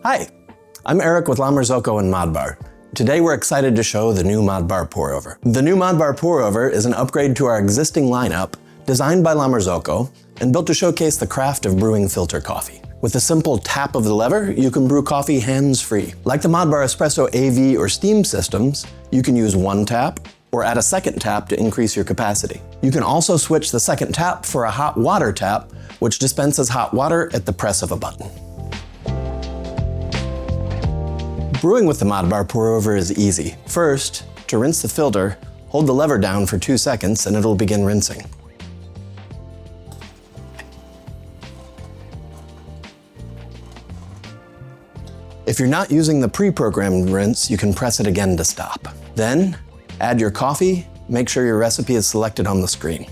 Hi, I'm Eric with La Marzocco and Modbar. Today we're excited to show the new Modbar Pour-Over. The new Modbar Pour-Over is an upgrade to our existing lineup, designed by La Marzocco and built to showcase the craft of brewing filter coffee. With a simple tap of the lever, you can brew coffee hands-free. Like the Modbar Espresso AV or steam systems, you can use one tap or add a second tap to increase your capacity. You can also switch the second tap for a hot water tap, which dispenses hot water at the press of a button. Brewing with the Modbar Pour-Over is easy. First, to rinse the filter, hold the lever down for 2 seconds and it'll begin rinsing. If you're not using the pre-programmed rinse, you can press it again to stop. Then, add your coffee, make sure your recipe is selected on the screen.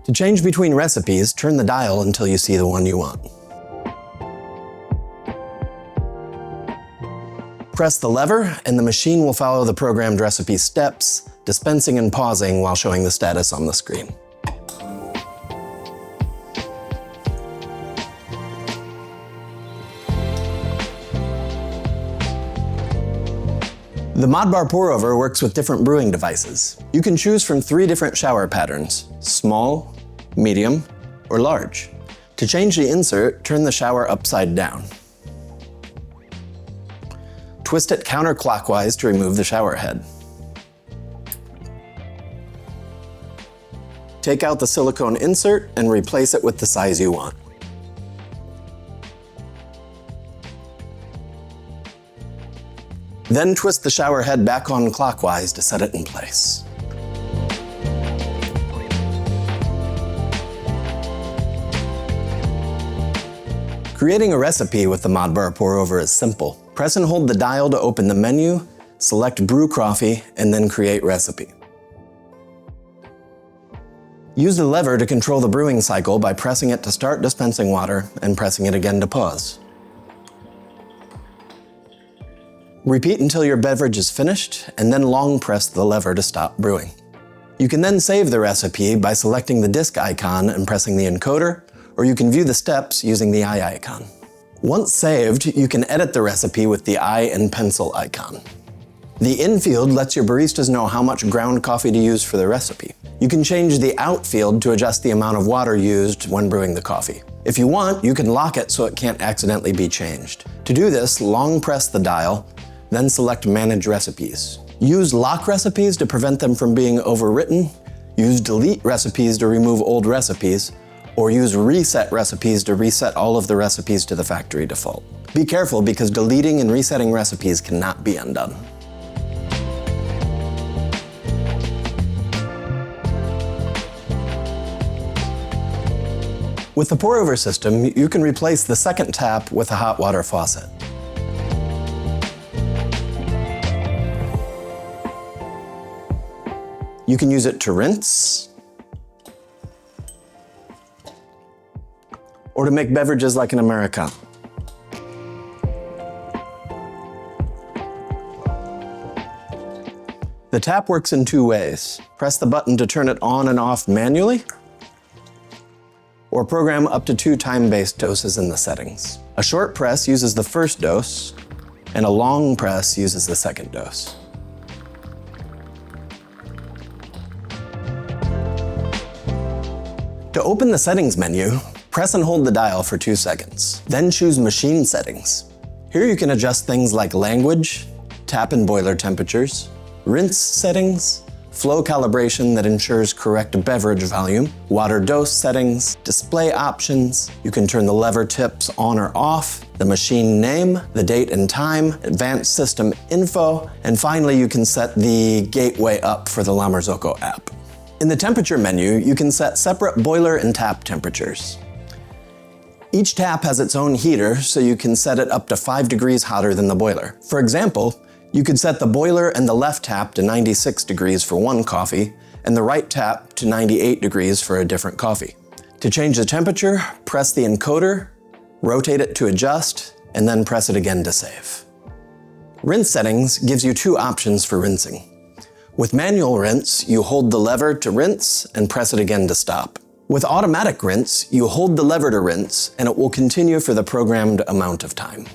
To change between recipes, turn the dial until you see the one you want. Press the lever and the machine will follow the programmed recipe steps, dispensing and pausing while showing the status on the screen. The Modbar Pour-Over works with different brewing devices. You can choose from 3 different shower patterns: small, medium, or large. To change the insert, turn the shower upside down. Twist it counterclockwise to remove the shower head. Take out the silicone insert and replace it with the size you want. Then twist the shower head back on clockwise to set it in place. Creating a recipe with the Modbar Pour-Over is simple. Press and hold the dial to open the menu, select Brew Coffee, and then Create Recipe. Use the lever to control the brewing cycle by pressing it to start dispensing water and pressing it again to pause. Repeat until your beverage is finished, and then long press the lever to stop brewing. You can then save the recipe by selecting the disk icon and pressing the encoder, or you can view the steps using the eye icon. Once saved, you can edit the recipe with the eye and pencil icon. The in field lets your baristas know how much ground coffee to use for the recipe. You can change the out field to adjust the amount of water used when brewing the coffee. If you want, you can lock it so it can't accidentally be changed. To do this, long press the dial, then select Manage Recipes. Use lock recipes to prevent them from being overwritten, use delete recipes to remove old recipes, or use reset recipes to reset all of the recipes to the factory default. Be careful because deleting and resetting recipes cannot be undone. With the pour-over system, you can replace the second tap with a hot water faucet. You can use it to rinse, or to make beverages like an Americano. The tap works in 2 ways. Press the button to turn it on and off manually, or program up to 2 time-based doses in the settings. A short press uses the first dose, and a long press uses the second dose. To open the settings menu, press and hold the dial for 2 seconds. Then choose Machine Settings. Here you can adjust things like language, tap and boiler temperatures, rinse settings, flow calibration that ensures correct beverage volume, water dose settings, display options. You can turn the lever tips on or off, the machine name, the date and time, advanced system info, and finally you can set the gateway up for the La Marzocco app. In the temperature menu, you can set separate boiler and tap temperatures. Each tap has its own heater, so you can set it up to 5 degrees hotter than the boiler. For example, you could set the boiler and the left tap to 96 degrees for one coffee, and the right tap to 98 degrees for a different coffee. To change the temperature, press the encoder, rotate it to adjust, and then press it again to save. Rinse settings gives you 2 options for rinsing. With manual rinse, you hold the lever to rinse and press it again to stop. With automatic rinse, you hold the lever to rinse, and it will continue for the programmed amount of time.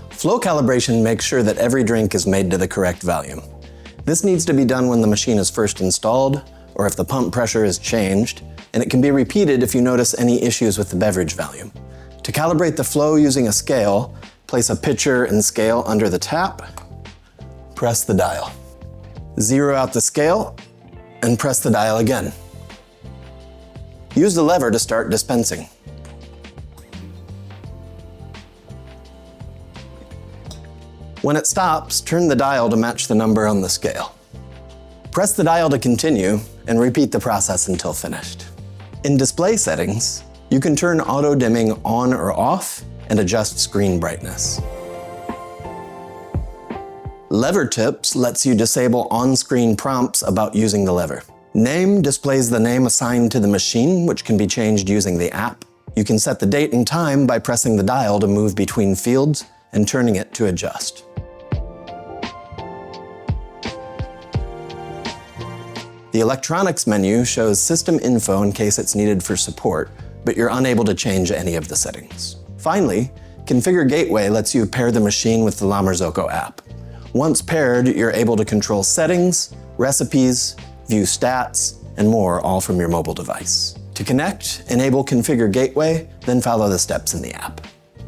Flow calibration makes sure that every drink is made to the correct volume. This needs to be done when the machine is first installed, or if the pump pressure is changed, and it can be repeated if you notice any issues with the beverage volume. To calibrate the flow using a scale, place a pitcher and scale under the tap, press the dial. Zero out the scale, and press the dial again. Use the lever to start dispensing. When it stops, turn the dial to match the number on the scale. Press the dial to continue, and repeat the process until finished. In display settings, you can turn auto dimming on or off and adjust screen brightness. Lever Tips lets you disable on-screen prompts about using the lever. Name displays the name assigned to the machine, which can be changed using the app. You can set the date and time by pressing the dial to move between fields and turning it to adjust. The electronics menu shows system info in case it's needed for support, but you're unable to change any of the settings. Finally, Configure Gateway lets you pair the machine with the La Marzocco app. Once paired, you're able to control settings, recipes, view stats, and more, all from your mobile device. To connect, enable Configure Gateway, then follow the steps in the app.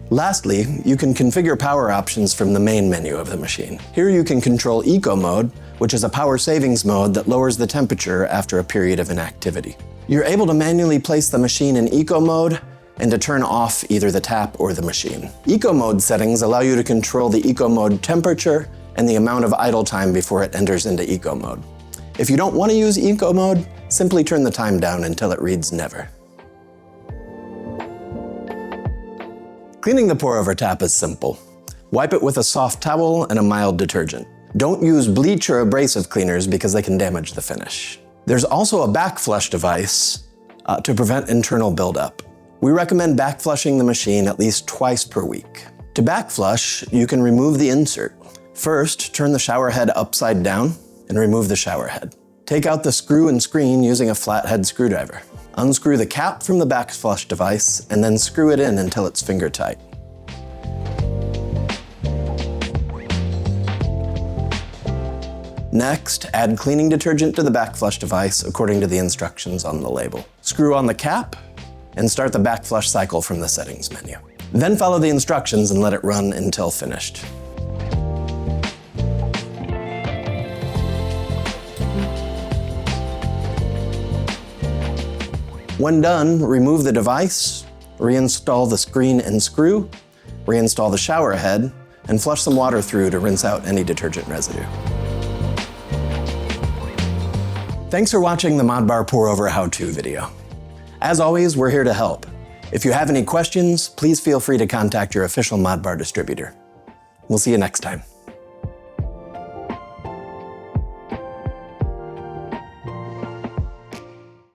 Lastly, you can configure power options from the main menu of the machine. Here you can control Eco Mode, which is a power savings mode that lowers the temperature after a period of inactivity. You're able to manually place the machine in Eco Mode and to turn off either the tap or the machine. Eco Mode settings allow you to control the Eco Mode temperature and the amount of idle time before it enters into Eco Mode. If you don't want to use Eco Mode, simply turn the time down until it reads never. Cleaning the pour-over tap is simple. Wipe it with a soft towel and a mild detergent. Don't use bleach or abrasive cleaners because they can damage the finish. There's also a back flush device to prevent internal buildup. We recommend back flushing the machine at least twice per week. To back flush, you can remove the insert. First, turn the shower head upside down and remove the shower head. Take out the screw and screen using a flathead screwdriver. Unscrew the cap from the back flush device and then screw it in until it's finger tight. Next, add cleaning detergent to the back flush device according to the instructions on the label. Screw on the cap and start the back flush cycle from the settings menu. Then follow the instructions and let it run until finished. When done, remove the device, reinstall the screen and screw, reinstall the shower head, and flush some water through to rinse out any detergent residue. Thanks for watching the Modbar Pour-Over how-to video. As always, we're here to help. If you have any questions, please feel free to contact your official Modbar distributor. We'll see you next time.